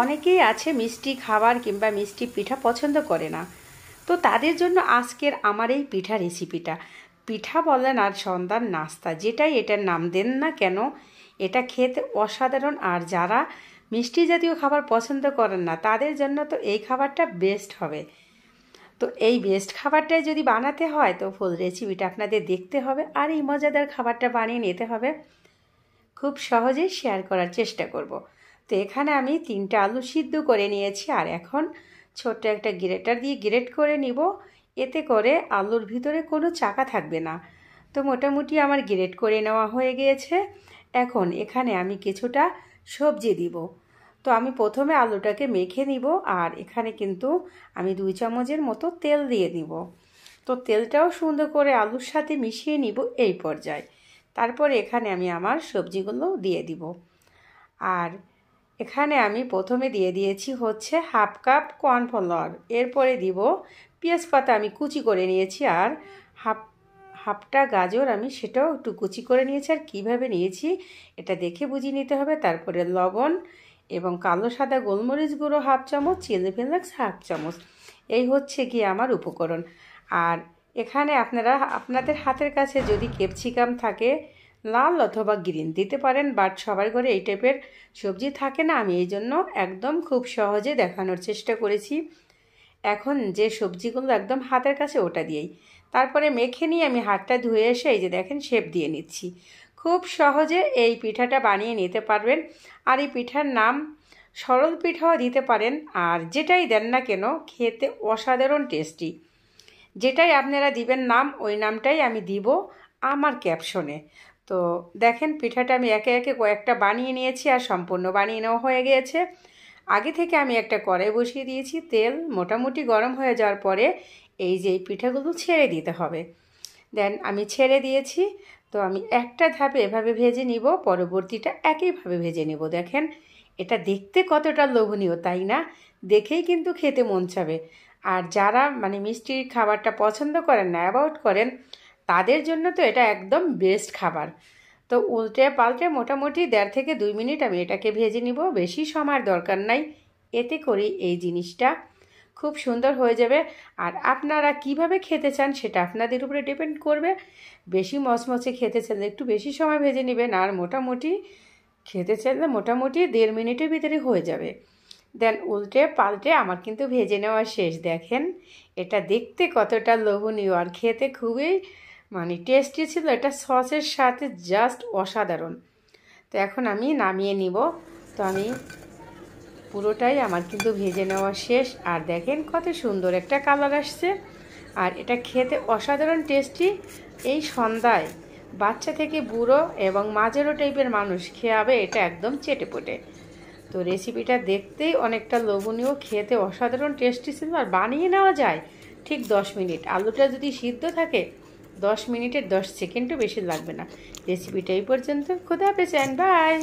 অনেকেই আছে মিষ্টি খাবার কিংবা মিষ্টি পিঠা পছন্দ করে না। তো তাদের জন্য আজকের আমার এই পিঠা রেসিপিটা। পিঠা বলেন আর সন্ধ্যার নাস্তা যেটাই এটার নাম দেন না কেন, এটা খেতে অসাধারণ। আর যারা মিষ্টি জাতীয় খাবার পছন্দ করেন না তাদের জন্য তো এই খাবারটা বেস্ট হবে। তো এই বেস্ট খাবারটাই যদি বানাতে হয় তো ফুল রেসিপিটা আপনাদের দেখতে হবে আর এই মজাদার খাবারটা বানিয়ে নিতে হবে। খুব সহজেই শেয়ার করার চেষ্টা করব। তো এখানে আমি 3টা আলু সিদ্ধ করে নিয়েছি আর এখন ছোট্ট একটা গ্রেটার দিয়ে গ্রেট করে নিব। এতে করে আলুর ভিতরে কোনো চাকা থাকবে না। তো মোটামুটি আমার গ্রেট করে নেওয়া হয়ে গিয়েছে। এখন এখানে আমি কিছুটা সবজি দিব। তো আমি প্রথমে আলুটাকে মেখে নিব আর এখানে কিন্তু আমি 2 চামচের মতো তেল দিয়ে নিব। তো তেলটাও সুন্দর করে আলুর সাথে মিশিয়ে নিব এই পর্যায়ে। তারপরে এখানে আমি আমার সবজিগুলো দিয়ে দিব। আর এখানে আমি প্রথমে দিয়ে দিয়েছি হচ্ছে 1/2 কাপ কর্নফ্লাওয়ার। এরপরে দিব পেঁয়াজ পাতা আমি কুচি করে নিয়েছি আর হাফটা গাজর আমি সেটাও একটু কুচি করে নিয়েছি। আর কীভাবে নিয়েছি এটা দেখে বুঝিয়ে নিতে হবে। তারপরে লবণ এবং কালো সাদা গোলমরিচ গুঁড়ো 1/2 চামচ, চিলি ফ্লেক্স 1/2 চামচ। এই হচ্ছে কি আমার উপকরণ। আর এখানে আপনাদের হাতের কাছে যদি ক্যাপসিকাম থাকে লাল অথবা গ্রিন দিতে পারেন, বাট সবার ঘরে এই টাইপের সবজি থাকে না। আমি এই জন্য একদম খুব সহজে দেখানোর চেষ্টা করেছি। এখন যে সবজিগুলো একদম হাতের কাছে ওটা দিয়েই তারপরে মেখে নিয়ে আমি হাতটা ধুয়ে এসে এই যে দেখেন শেপ দিয়ে নিচ্ছি। খুব সহজে এই পিঠাটা বানিয়ে নিতে পারবেন। আর এই পিঠার নাম সরল পিঠাও দিতে পারেন, আর যেটাই দেন না কেন খেতে অসাধারণ টেস্টি। যেটাই আপনারা দিবেন নাম ওই নামটাই আমি দিব আমার ক্যাপশনে। তো দেখেন পিঠাটা আমি একে একে কয়েকটা বানিয়ে নিয়েছি আর সম্পূর্ণ বানিয়ে নেওয়া হয়ে গিয়েছে। আগে থেকে আমি একটা কড়াই বসিয়ে দিয়েছি। তেল মোটামুটি গরম হয়ে যাওয়ার পরে এই যে পিঠাগুলো ছেড়ে দিতে হবে। দেন আমি ছেড়ে দিয়েছি। তো আমি একটা ধাপে এভাবে ভেজে নিব, পরবর্তীটা একইভাবে ভেজে নিব। দেখেন এটা দেখতে কতটা লোভনীয়, তাই না? দেখেই কিন্তু খেতে মন চাবে। আর যারা মিষ্টির খাবারটা পছন্দ করেন না, অ্যাভয়েড করেন, তাদের জন্য তো এটা একদম বেস্ট খাবার। তো উল্টে পাল্টে মোটামুটি 1.5 থেকে 2 মিনিট আমি এটাকে ভেজে নিব। বেশি সময়ের দরকার নাই, এতে করে এই জিনিসটা খুব সুন্দর হয়ে যাবে। আর আপনারা কিভাবে খেতে চান সেটা আপনাদের উপরে ডিপেন্ড করবে। বেশি মচমচে খেতে চাইলে একটু বেশি সময় ভেজে নেবেন, আর মোটামুটি খেতে চাইলে মোটামুটি 1.5 মিনিটের ভিতরে হয়ে যাবে। দেন উল্টে পাল্টে আমার কিন্তু ভেজে নেওয়া শেষ। দেখেন এটা দেখতে কতটা লোভনীয় আর খেতে খুবই টেস্টি ছিল। এটা সসের সাথে জাস্ট অসাধারণ। তো এখন আমি নামিয়ে নিব। তো আমি পুরোটাই আমার কিন্তু ভেজে নেওয়া শেষ। আর দেখেন কত সুন্দর একটা কালার আসছে। আর এটা খেতে অসাধারণ টেস্টি। এই সন্ধ্যায় বাচ্চা থেকে বুড়ো এবং মাঝারো টাইপের মানুষ খেয়াবে এটা একদম চেটেপুটে। তো রেসিপিটা দেখতেই অনেকটা লোভনীয়, খেতে অসাধারণ টেস্টি ছিল। আর বানিয়ে নেওয়া যায় ঠিক 10 মিনিট। আলুটা যদি সিদ্ধ থাকে 10 মিনিটের 10 সেকেন্ডও বেশি লাগবে না। রেসিপিটা এই পর্যন্ত। খোদা হাফেজ, বাই।